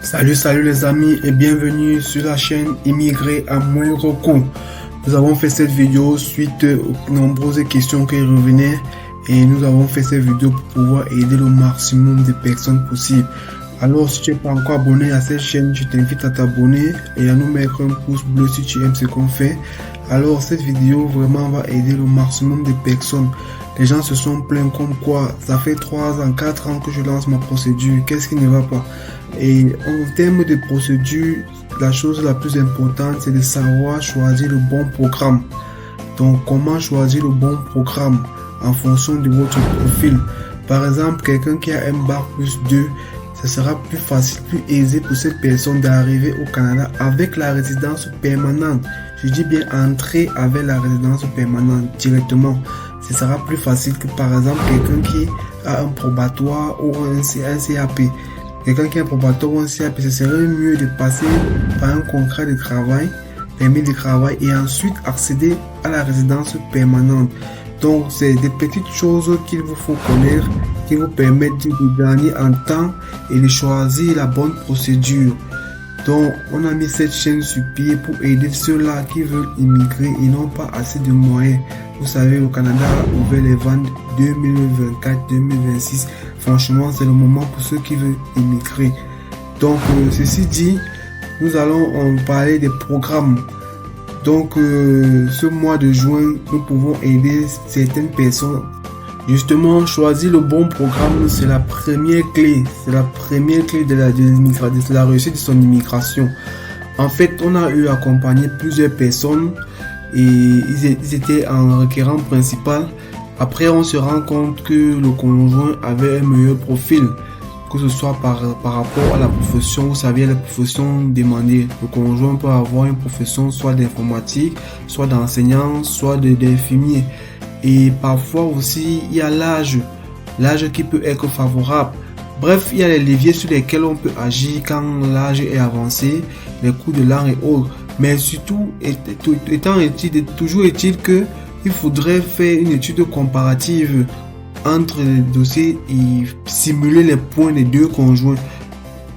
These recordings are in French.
Salut les amis et bienvenue sur la chaîne Immigré à moindre coût. Nous avons fait cette vidéo suite aux nombreuses questions qui revenaient et nous avons fait cette vidéo pour pouvoir aider le maximum de personnes possible. Alors si tu n'es pas encore abonné à cette chaîne, je t'invite à t'abonner et à nous mettre un pouce bleu si tu aimes ce qu'on fait. Alors cette vidéo vraiment va aider le maximum de personnes. Les gens se sont plaints comme quoi ça fait 3 ans, 4 ans que je lance ma procédure. Qu'est-ce qui ne va pas? Et en termes de procédure, la chose la plus importante, c'est de savoir choisir le bon programme. Donc, comment choisir le bon programme en fonction de votre profil? Par exemple, quelqu'un qui a un bac+2, ce sera plus facile, plus aisé pour cette personne d'arriver au Canada avec la résidence permanente. Je dis bien entrer avec la résidence permanente directement. Ce sera plus facile que par exemple quelqu'un qui a un probatoire ou un CAP. Quelqu'un qui a un probatoire ou un CAP, ce serait mieux de passer par un contrat de travail, permis de travail et ensuite accéder à la résidence permanente. Donc, c'est des petites choses qu'il vous faut connaître qui vous permettent de gagner en temps et de choisir la bonne procédure. Donc, on a mis cette chaîne sur pied pour aider ceux-là qui veulent immigrer et n'ont pas assez de moyens. Vous savez, le Canada a ouvert les ventes 2024-2026. Franchement, c'est le moment pour ceux qui veulent immigrer. Donc, ceci dit, nous allons en parler des programmes. Donc, ce mois de juin, nous pouvons aider certaines personnes. Justement, choisir le bon programme, c'est la première clé. C'est la première clé de la réussite de son immigration. En fait, on a eu accompagné plusieurs personnes et ils étaient en requérant principal. Après, on se rend compte que le conjoint avait un meilleur profil, que ce soit par rapport à la profession. Vous savez, la profession demandée. Le conjoint peut avoir une profession soit d'informatique, soit d'enseignant, soit d'infirmier. Et parfois aussi, il y a l'âge qui peut être favorable. Bref, il y a les leviers sur lesquels on peut agir quand l'âge est avancé, les coûts de langue et autres. Mais surtout, toujours est-il que il faudrait faire une étude comparative entre les dossiers et simuler les points des deux conjoints.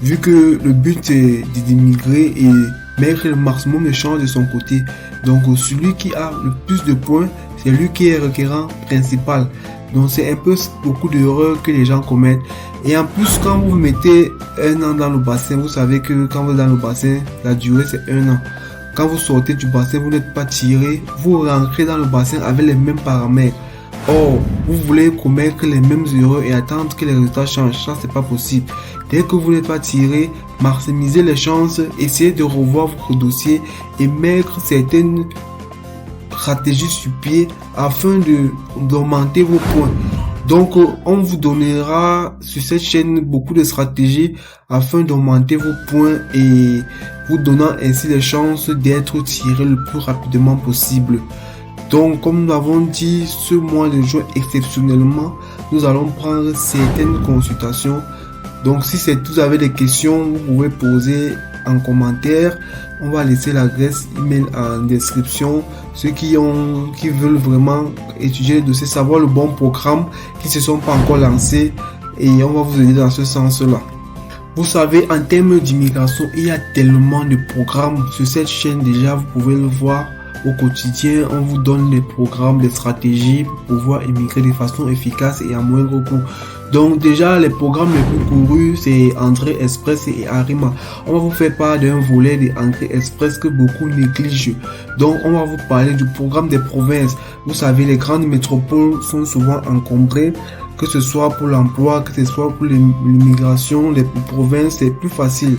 Vu que le but est d'immigrer et mettre le maximum de chances de son côté. Donc celui qui a le plus de points, c'est lui qui est requérant principal. Donc c'est un peu beaucoup d'erreurs que les gens commettent. Et en plus, quand vous mettez un an dans le bassin, vous savez que quand vous êtes dans le bassin, la durée c'est 1 an. Quand vous sortez du bassin, vous n'êtes pas tiré, vous rentrez dans le bassin avec les mêmes paramètres. Or, vous voulez commettre les mêmes erreurs et attendre que les résultats changent. Ça, c'est pas possible. Dès que vous n'êtes pas tiré, maximisez les chances, essayez de revoir votre dossier et mettre certaines stratégies sur pied afin d'augmenter vos points. Donc, on vous donnera sur cette chaîne beaucoup de stratégies afin d'augmenter vos points et vous donnant ainsi les chances d'être tiré le plus rapidement possible. Donc, comme nous l'avons dit, ce mois de juin, exceptionnellement, nous allons prendre certaines consultations. Donc, si vous avez des questions, vous pouvez poser en commentaire. On va laisser l'adresse email en description. Ceux qui veulent vraiment étudier le dossier, savoir le bon programme, qui ne se sont pas encore lancés, et on va vous aider dans ce sens-là. Vous savez, en termes d'immigration, il y a tellement de programmes sur cette chaîne. Déjà, vous pouvez le voir. Au quotidien, on vous donne des programmes, des stratégies pour pouvoir immigrer de façon efficace et à moindre coût. Donc déjà, les programmes les plus courus, c'est Entrée Express et Arrima. On va vous faire part d'un volet d'Entrée Express que beaucoup négligent. Donc on va vous parler du programme des provinces. Vous savez, les grandes métropoles sont souvent encombrées, que ce soit pour l'emploi, que ce soit pour l'immigration. Les provinces, c'est plus facile.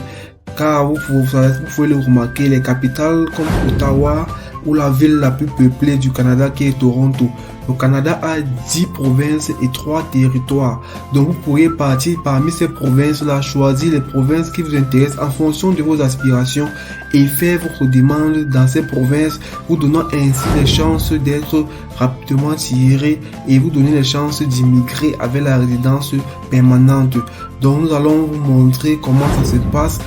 Car vous pouvez le remarquer, les capitales comme Ottawa, ou la ville la plus peuplée du Canada qui est Toronto. Le Canada a 10 provinces et 3 territoires. Donc vous pourriez partir parmi ces provinces-là, choisir les provinces qui vous intéressent en fonction de vos aspirations et faire votre demande dans ces provinces, vous donnant ainsi les chances d'être rapidement tiré et vous donner les chances d'immigrer avec la résidence permanente. Donc nous allons vous montrer comment ça se passe.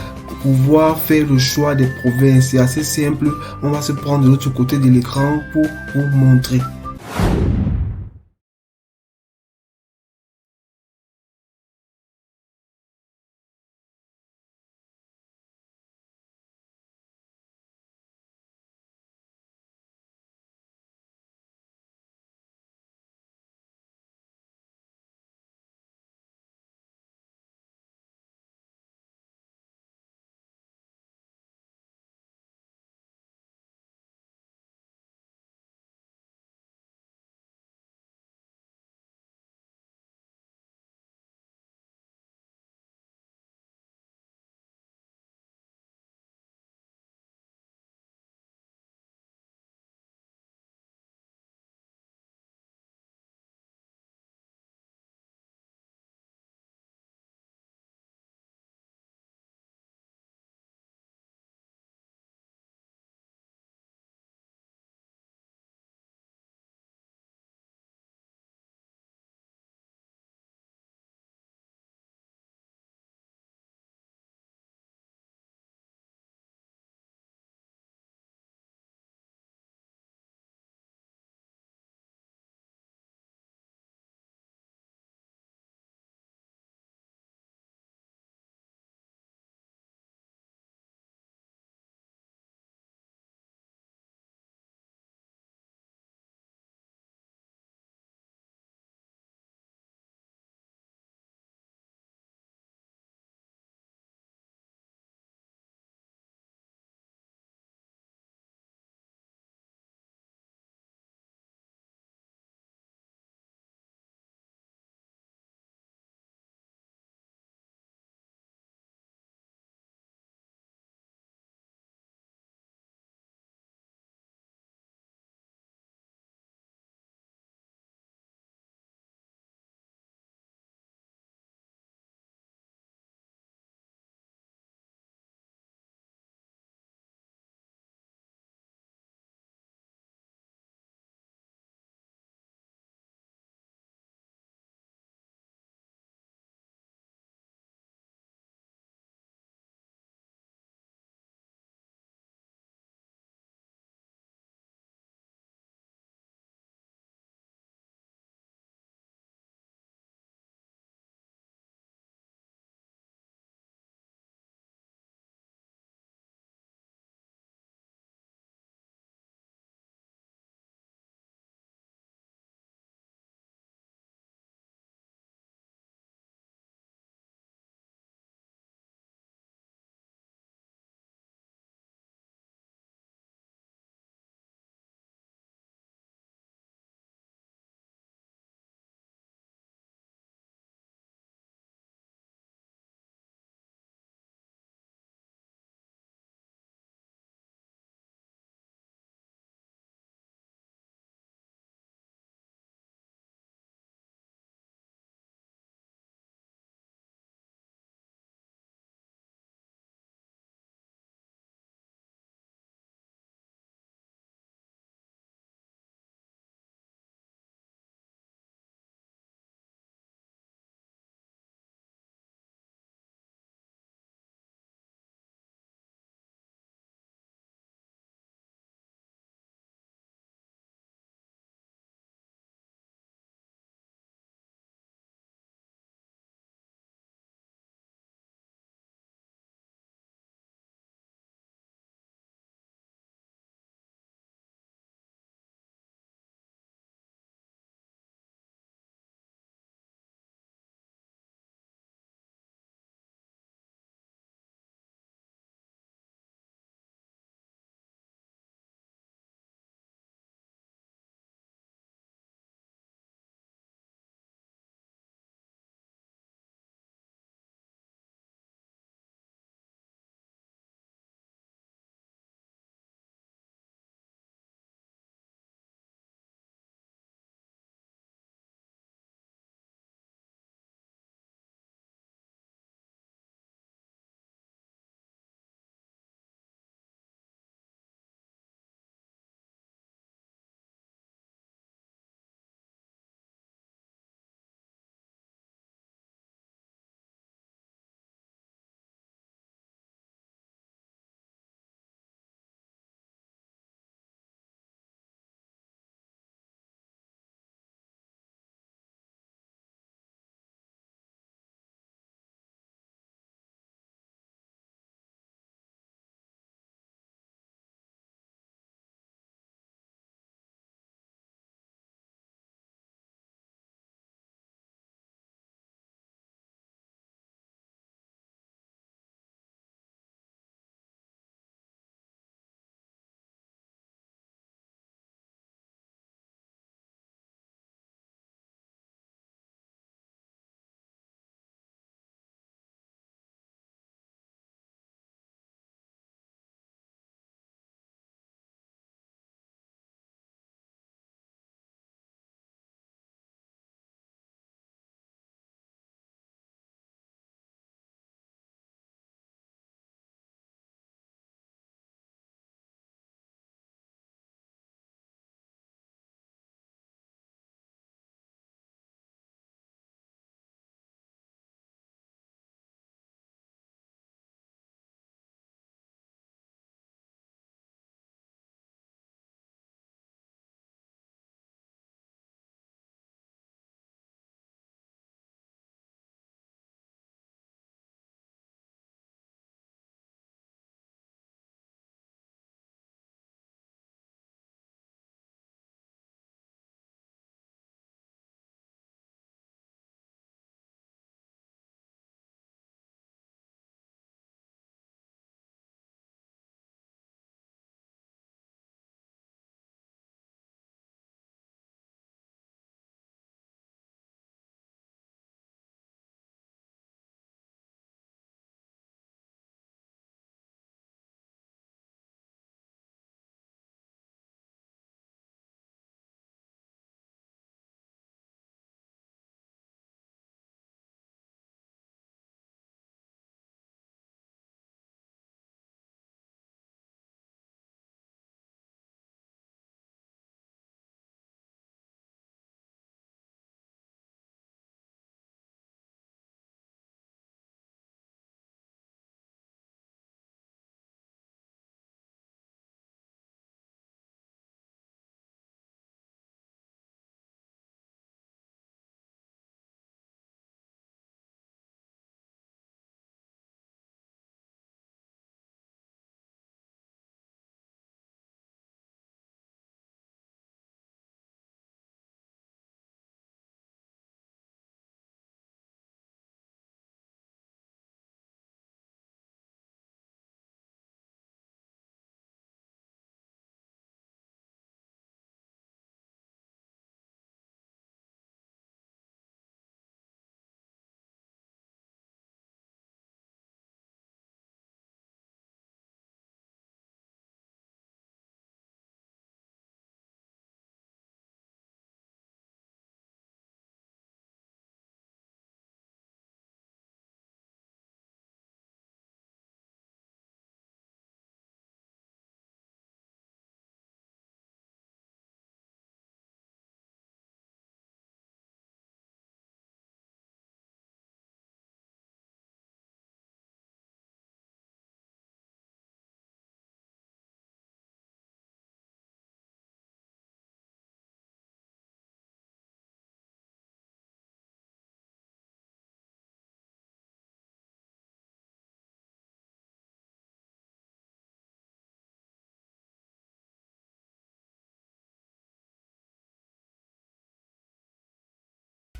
Pouvoir faire le choix des provinces, c'est assez simple. On va se prendre de l'autre côté de l'écran pour vous montrer.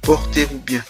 Portez-vous bien.